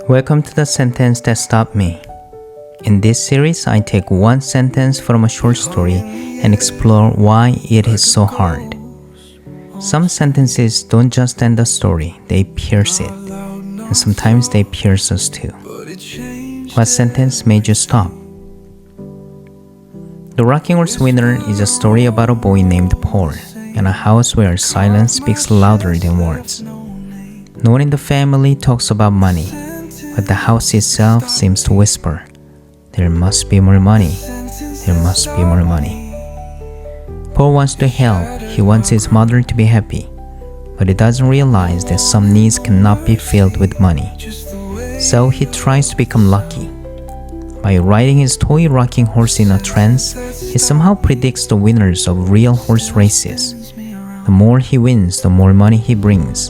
Welcome to the sentence that stopped me. In this series, I take one sentence from a short story and explore why it is so hard. Some sentences don't just end the story, they pierce it. And sometimes they pierce us too. What sentence made you stop? The Rocking Horse Winner is a story about a boy named Paul and a house where silence speaks louder than words. No one in the family talks about money, but the house itself seems to whisper, "There must be more money. There must be more money." Paul wants to help. He wants his mother to be happy, but he doesn't realize that some needs cannot be filled with money. So he tries to become lucky. By riding his toy rocking horse in a trance, he somehow predicts the winners of real horse races. The more he wins, the more money he brings.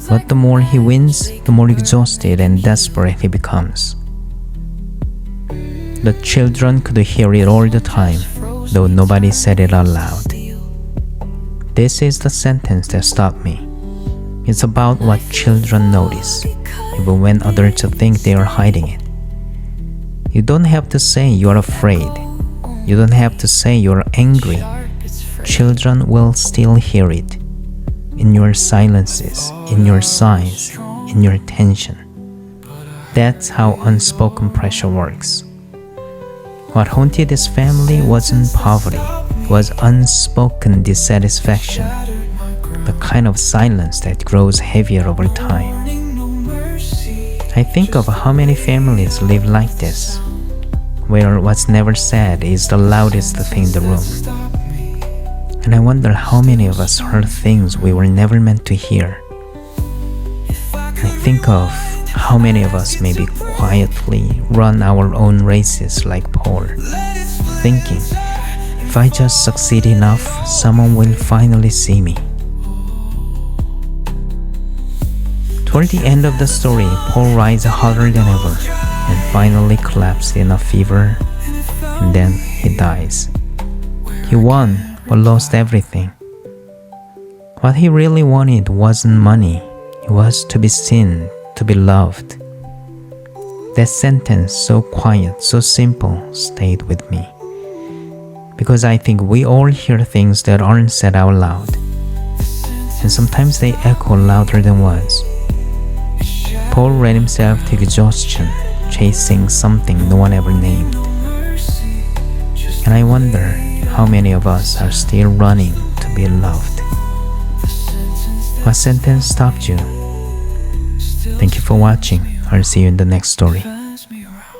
But the more he wins, the more exhausted and desperate he becomes. The children could hear it all the time, though nobody said it out loud. This is the sentence that stopped me. It's about what children notice, even when adults think they are hiding it. You don't have to say you are afraid. You don't have to say you are angry. Children will still hear it. In your silences, in your sighs, in your tension. That's how unspoken pressure works. What haunted this family wasn't poverty, it was unspoken dissatisfaction, the kind of silence that grows heavier over time. I think of how many families live like this, where what's never said is the loudest thing in the room. And I wonder how many of us heard things we were never meant to hear. I think of how many of us maybe quietly run our own races like Paul, thinking, if I just succeed enough, someone will finally see me. Toward the end of the story, Paul rides harder than ever and finally collapses in a fever, and then he dies. He won, but lost everything. What he really wanted wasn't money. It was to be seen, to be loved. That sentence, so quiet, so simple, stayed with me. Because I think we all hear things that aren't said out loud. And sometimes they echo louder than words. Paul ran himself to exhaustion, chasing something no one ever named. And I wonder how many of us are still running to be loved. What sentence stopped you? Thank you for watching. I'll see you in the next story. Pass me around.